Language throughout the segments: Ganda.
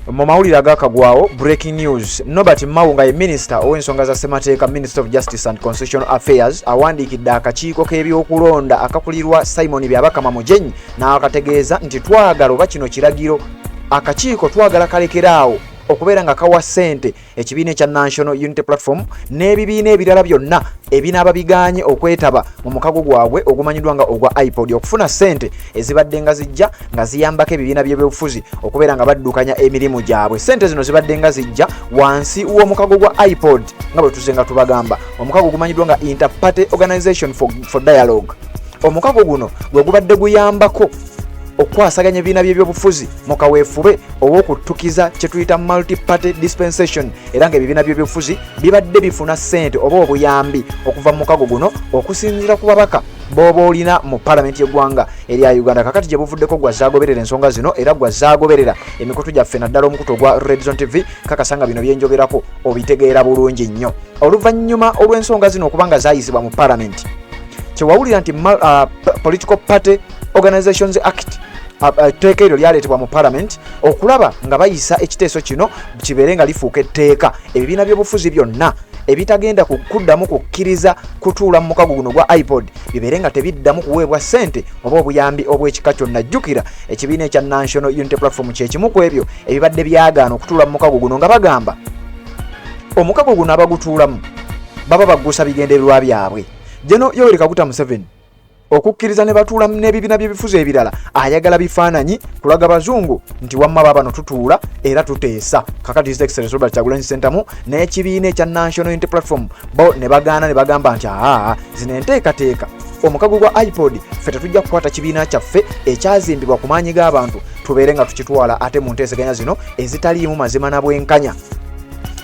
mu mawulire agakagwawo breaking news. Nobert Mao nga ye minister ow'ensonga za ssemateeka, Minister of Justice and Constitutional Affairs, awandiikidde akakiiko k'ebyokulonda akakulirwa Simon Byabakama Mujenyi n'akategeeza nti twagala oba kino kiragiro akakiiko twagala kalekeraawo okubeera nga kawa ssente ekibiina ekya National Unity Platform n'ebibiina ebirala byonna ebinaaba biganye okwetaba mu mukago gwabwe ogumanyiddwa nga ogwa IPOD okufuna ssente ezibadde nga zijja nga ziyambako ebibiina by'ebyobufuzi okubeera nga baddukanya emirimu gyabwe. Ssente zino zibadde nga zijja wansi w'omukago gwa IPOD nga bwe tuze nga tubagamba, omukago ogumanyiddwa nga Inter-Party Organization for Dialogue. Omukago guno gwe gubadde guyambako okwasaganya ebibiina by'ebyobufuzi mu kaweefube obw'okutukiza kye tuyita multi-party dispensation, era ng'ebibiina by'ebyobufuzi bibadde bifuna ssente oba obuyambi okuva mu mukago guno okusinziira ku babaka b'oba olina mu palamenti y'eggwanga erya Uganda. Kakati gye buvuddeko gwazaagoberera ensonga zino era gwazaagoberera emikutu gyaffe naddala omukutu ogwa Red Zone TV, kakasanga bino byenjogerako obitegeera bulungi nnyo. Oluvannyuma olw'ensonga zino okuba nga zaayisibwa mu palamenti, kyewawulira nti Political Party Organizations Act etteeka eryo lyaleetebwa mu parliament okulaba nga bayisa ekiteeso kino kibeere nga lifuuka etteeka, ebibiina by'obufuzi byonna ebitagenda kuddamu kukkiriza kutuula mu mukago guno gwa IPOD bibeere nga tebiddamu kuweebwa ssente oba obuyambi obw'ekika kyonna. Jjukira ekibiina ekya National Unity Platform kye kimu ku ebyo ebibadde byagaana okutuula mu mukago guno nga bagamba omukago guno abagutuulamu baba baggusa bigendererwa byabwe. Jeno Yoweri Kaguta Museveni okukkiriza ne batuula n'ebibiina by'ebifuzi ebirala ayagala bifaananyi kulaga bazungu nti wamma babano tutuula era tuteesa. Kakati His Excellency Robert Kyagulanyi Ssentamu n'ekibiina ekya National Unity Platform bo ne bagaana ne bagamba nti zino enteekateeka omukago gwa IPOD ffe tetujja kukwata kibiina kyaffe ekyazimbibwa ku maanyi g'abantu tubeere nga tukitwala ate mu nteeseganya zino ezitaliimu mazima na bwenkanya.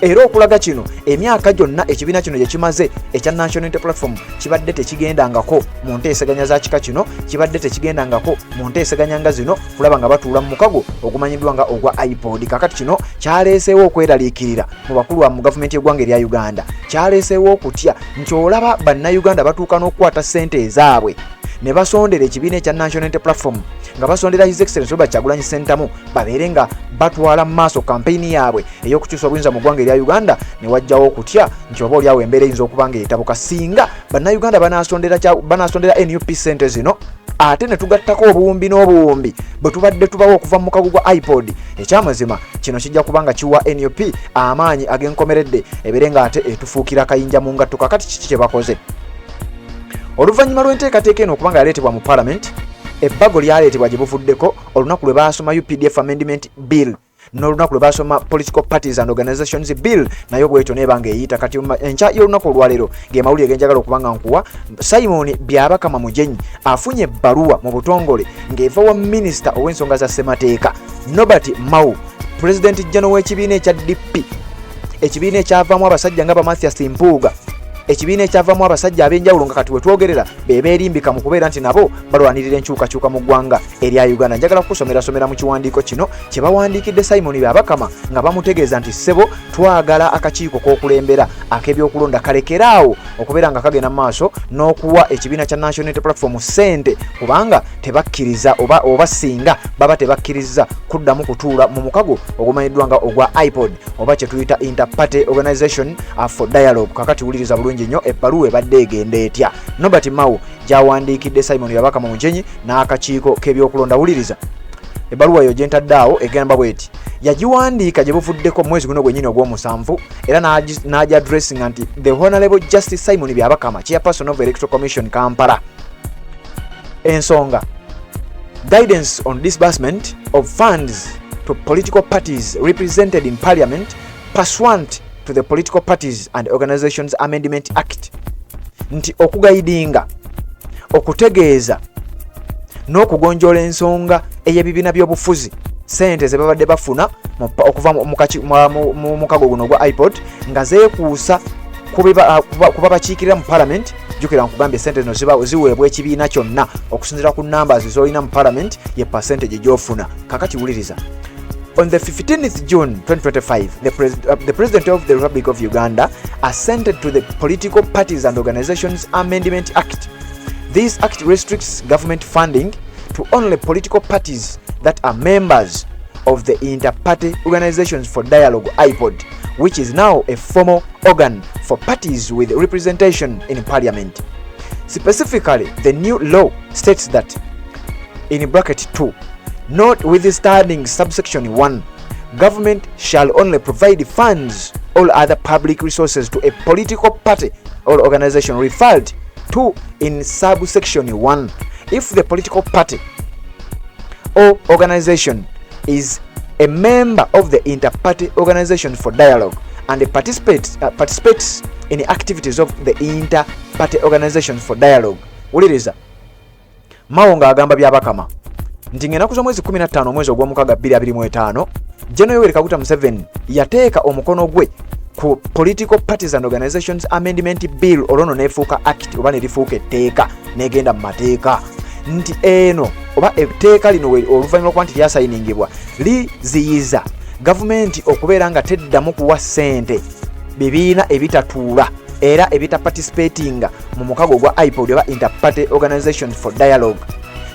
Era okulaga kino emyaka gyonna ekibiina kino gye kimaze ekya National Unity Platform kibadde tekigendangako mu nteeseganya za kika kino, kibadde tekigendangako mu nteeseganya nga zino kulaba nga batuula mu mukago ogumanyiddwa nga ogwa IPOD. Kakati kino kyaleeseewo okweraliikirira mu bakulu mu gavumenti y'eggwanga erya Uganda, kyaleeseewo okutya nti olaba bannayuganda batuuka n'okukwata ssente ezaabwe ne basondera ekibiina ekya National Unity Platform nga basondera His Excellency Robert Kyagulanyi Ssentamu babeere nga batwala mu maaso kampeyini yaabwe ey'okukyusa obuyinza mu ggwanga erya Uganda, ne wajjawo okutya nti oba oliawo embeera eyinza okuba nga etabuka singa bannayuganda banasondera NUP ssente zino ate ne tugattako obuwumbi n'obuwumbi bwe tubadde tubawo okuva mu mukago gwa IPOD. Ekyamazima kino kijja kuba nga kiwa NUP amaanyi ag'enkomeredde ebeere nga ate etufuukira kayinja mu ngatto. Kakati kiki kye bakoze? Oluvannyuma lw'enteekateeka eno okuba nga yaleetebwa mu parliament, ebbago lyaleetebwa gye buvuddeko olunaku lwe baasoma UPDF Amendment Bill n'olunaku lwe baasoma Political Parties and Organizations Bill nayo bwetyo neeba nga eyita. Kati enkya y'olunaku olwaleero ng'emawulire genjagala okuba nga nkuwa, Simon Byabakama Mujenyi afunye ebbaluwa mu butongole ng'eva wa minisita ow'ensonga za ssemateeka Nobert Mao, President General w'ekibiina ekya DP, ekibiina ekyavaamu abasajja nga Mathias Mpuuga, ekibiina ekyavaamu abasajja ab'enjawulo nga kati wetwogerera bebeerimbika mu kubeera nti nabo balwanirira enkyukakyuka mu ggwanga erya Uganda. Njagala kusomera mu kiwandiiko kino kye bawandiikidde Simon Byabakama nga bamutegeeza nti ssebo twagala akakiiko k'okulembera ak'ebyokulonda kalekeraawo okubeera nga kagenda mu maaso n'okuwa ekibiina kya National Unity Platform ssente kubanga tebakkiriza oba singa baba tebakkiriza kuddamu kutuula mu mukago ogumanyiddwa nga ogwa IPOD oba kye tuyita Inter-Party Organization for Dialogue. Kakati wuliriza bulungi nnyo ebbaluwa ebadde egenda etya. Nobert Mao gyawandiikidde Simon Byabakama Mujenyi n'akakiiko k'ebyokulonda. Wuliriza ebbaluwa eyo gye ntaddeawo egamba bw'eti. Yagiwandiika gye buvuddeko mu mwezi guno gwennyini ogw'omusanvu era n'agiadressinga nti The Honorable Justice Simon Byabakama, Chairperson of Electoral Commission Kampala. Ensonga: guidance on disbursement of funds to political parties represented in Parliament pursuant to the Political Parties and Organizations Amendment Act. Nti okugaidinga, okutegeeza n'okugonjoola ensonga ey'ebibiina by'obufuzi ssente ze babadde bafuna okuva mu mukago guno gwa IPOD nga zeekuusa kuba bakiikirira mu parliament. Jjukira nkugambye ssente zino ziweebwa ekibiina kyonna okusinziira ku numbers z'olina mu parliament ye percentage gy'ofuna. Kakati wuliriza. On the 15th June 2025, the President of the Republic of Uganda assented to the Political Parties and Organizations Amendment Act. This act restricts government funding to only political parties that are members of the Inter-Party Organizations for Dialogue IPOD, which is now a formal organ for parties with representation in Parliament. Specifically, the new law states that, in bracket 2, notwithstanding subsection 1, government shall only provide funds or other public resources to a political party or organization referred to in subsection 1 if the political party or organization is a member of the Inter-Party Organization for Dialogue and participates in the activities of the Inter-Party Organization for Dialogue. Uliriza Mao ng'agamba Byabakama nti ng'ennaku z'omwezi 15 omwezi ogw'omukaaga 2025 General Yoweri Kaguta Museveni yateeka omukono gwe ku Political Parties and Organizations Amendment Bill olwono neefuuka act oba ne lifuuka etteeka negenda mu mateeka nti eno oba etteeka lino oluvannyuma lw'okuba nti lyasayiningibwa liziyiza gavumenti okubeera nga teddamu kuwa ssente bibiina ebitatuula era ebitaparticipatinga mu mukago ogwa IPOD oba Inter-Party Organization for Dialogue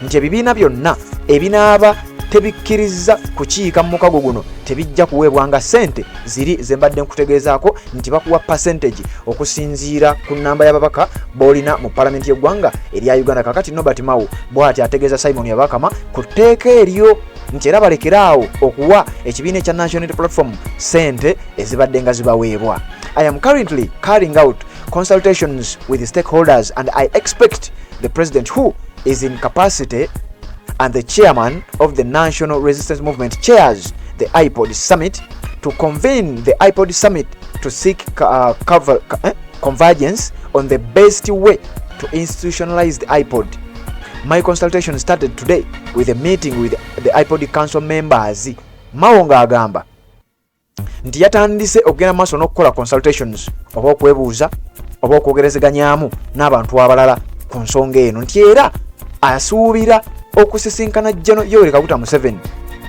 nti ebibiina byonna ebinaaba tebikkiriza kukiika mu mukago guno tebijja kuweebwanga ssente ziri zembadde nkutegeezaako nti bakuwa percentage okusinziira ku nnamba y'ababaka b'olina mu palamenti y'eggwanga erya Uganda. Kakati Nobert Mao bw'ati ategeeza Simon Byabakama ku tteeka eryo nti era balekeraawo okuwa ekibiina ekya National Unity Platform ssente ezibadde nga zibaweebwa. I am currently carrying out consultations with the stakeholders and I expect the president, who is in capacity and the chairman of the National Resistance Movement chairs the IPOD Summit, to convene the IPOD Summit to seek convergence on the best way to institutionalize the IPOD. My consultation started today with a meeting with the IPOD council members. Mao ng'agamba nti yatandise okugenda maaso n'okukola consultations oba okwebuuza oba okwogerezeganyaamu n'abantu abalala ku nsonga eno nti era asuubira okusisinkana General Yoweri Kaguta Museveni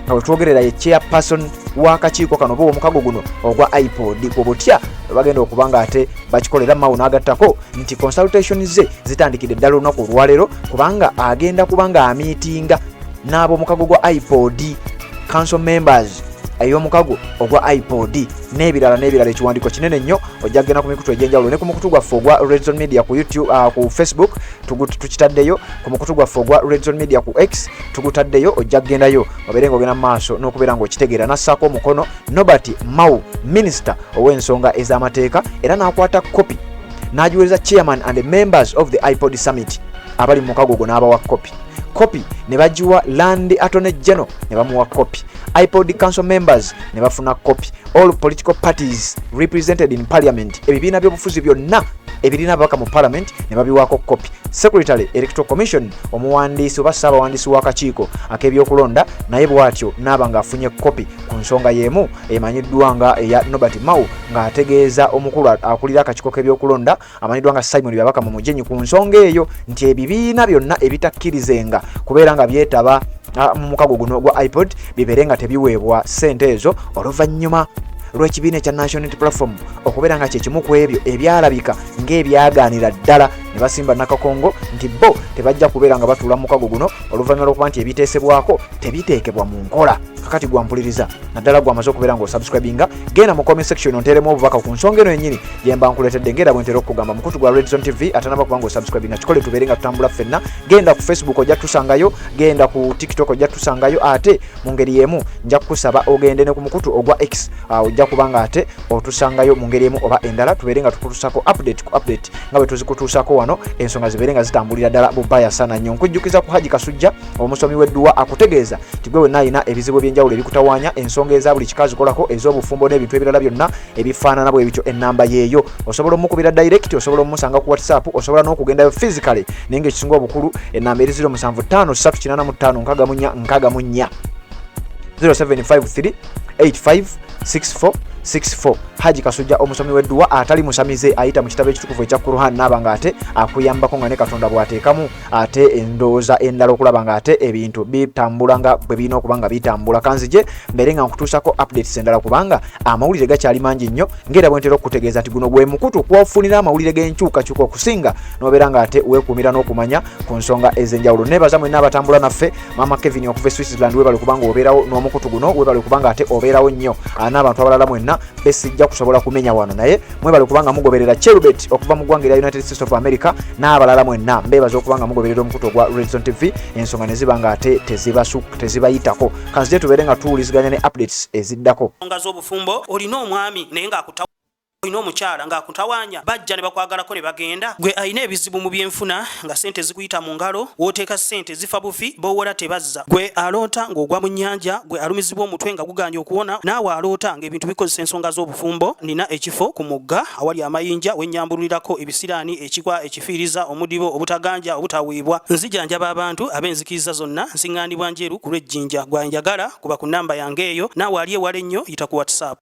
nga wetwogerera ye chairperson w'akakiiko kano oba omukago guno ogwa IPOD ku butya bagenda okuba nga ate bakikolera. Mao n'agattako nti consultation ze zitandikidde ddala olunaku olwaleero kubanga agenda kuba nga amiitinga n'ab'omukago gwa IPOD council members ey'omukago ogwa IPOD n'ebirala. Ekiwandiiko kinene nnyo ojja kugenda ku mikutu egy'enjawulo ne ku mukutu gwaffe ogwa Red Zone Media ku YouTube, ku Facebook tukitaddeyo, ku mukutu gwaffe ogwa Red Zone Media ku X tugutaddeyo. Ojja kugendayo obeere ng'ogenda mu maaso n'okubeera ng'okitegeera. Nassaako omukono Nobert Mao, minisita ow'ensonga ez'amateeka, era n'akwata kopi n'agiweereza chairman and members of the IPOD Summit abali mu mukago gwo n'abawa kopi ne bagiwa Land Attorney General ne bamuwa kopi, IPOD council members ne bafuna kopi, all political parties represented in parliament, ebibiina by'obufuzi byonna ebirina ababaka mu parliament ne babiwaako kopi, secretary electoral commission omuwandiisi oba ssaabawandiisi w'akakiiko ak'ebyokulonda naye bw'atyo n'aba ng'afunye kopi ku nsonga y'emu emanyiddwa nga eya Nobert Mao ng'ategeeza omukulu akulira akakiiko k'ebyokulonda amanyiddwa nga Simon Byabakama Mujenyi ku nsonga eyo nti ebibiina byonna ebitakkirizenga kubeera nga byetaba mu mukago guno ogwa IPOD bibeere nga tebiweebwa ssente ezo oluvannyuma lw'ekibiina ekya National Unity Platform okubeera nga kyekimu ku ebyo ebyalabika ng'ebyagaanira ddala ne basimba nakakongo nti bo tebajja kubeera nga batuula mu mukago guno oluvannyuma lw'okuba nti ebiteesebwako tebiteekebwa mu nkola. Kakati gwampuliriza naddala gwamaze okubeera ng'osubscribinga, genda mu comment section onteeremu obubaka ku nsonga eno yennyini gye mba nkuleetedde ng'era bwe ntera okugamba mukutu gwa Red Zone TV ate naba kuba ng'osubscribinga kikole tubeere nga tutambula ffenna. Genda ku Facebook ojja tusangayo, genda ku TikTok ojja tusangayo, ate mu ngeri y'emu nja kukusaba ogende ne ku mukutu ogwa X ojja kubanga ate otusangayo mu ngeri y'emu oba endala tubeere nga tukutuusako update nga bwe tuzikutuusako wano ensonga zibeere nga zitambulira ddala bubaya sana nnyo. Nkujjukiza ku Haji Kasujja omusomi w'edduwa akutegeeza nti gwe wenna alina ebizibu eby'enjawulo ebikutawaanya, ensonga eza buli kika zikolako, ez'obufumbo n'ebintu ebirala byonna ebifaanana bwe bityo, ennamba yeeyo. Osobola omukubira direct, osobola omusanga ku WhatsApp, osobola n'okugendayo physically naye ng'ekisinga obukulu ennamba eri 075385 0654 64 Haji Kasujja omusomi w'edduwa atali musamize ayita mu kitabo ekitukuvu ekya Quran n'aba nga ate akuyambako nga ne Katonda bw'ateekamu ate endowooza endala okulaba nga ate ebintu bitambula nga bwe birina okuba nga bitambula. Kanzije mbere nga nkutuusako updates endala kubanga amawulire gakyali mangi nnyo ng'era bwe ntera okutegeeza nti guno gwe mukutu kw'ofunira amawulire g'enkyukakyuka okusinga n'obeera nga ate weekuumira n'okumanya ku nsonga ez'enjawulo. Neebaza mwenna abatambula naffe Mama Kevin okuva e Switzerland webale kubanga obeerawo n'omukutu guno webale kubanga ate obeerawo nnyo n'abantu abalala mwenna besijja kusobola kumenya wano naye mwebale kubanga mugoberera Cherubet okuva mu ggwanga erya United States of America n'abalala mwenna mbeebaza okubanga mugoberera omukutu ogwa Red Zone TV ensonga ne ziba nga ate tezibayitako. Kanzije tubeere nga tuwuliziganya ne updates eziddako. Z'obufumbo olina omwami naye ng'akutawa olina omukyala ng'akutawaanya bajja ne bakwagalako ne bagenda. Gwe alina ebizibu mu byenfuna nga ssente zikuyita mu ngalo w'oteeka ssente zifa bufi b'owola tebazza. Gwe aloota ng'ogwa mu nnyanja, gwe alumizibwa omutwe nga guganja okuwona, naawe aloota ng'ebintu bikozesa ensonga z'obufumbo. Nina ekifo ku mugga awali amayinja wennyambulirako ebisiraani, ekikwa, ekifiiriza, omudibo, obutaganja, obutaweebwa. Nzijanjaba abantu ab'enzikiriza zonna, nsiŋŋaanibwa njeru ku lw'ejjinja. Gwanjagala kuba ku nnamba yange eyo, naawe ali ewala ennyo yita ku WhatsApp.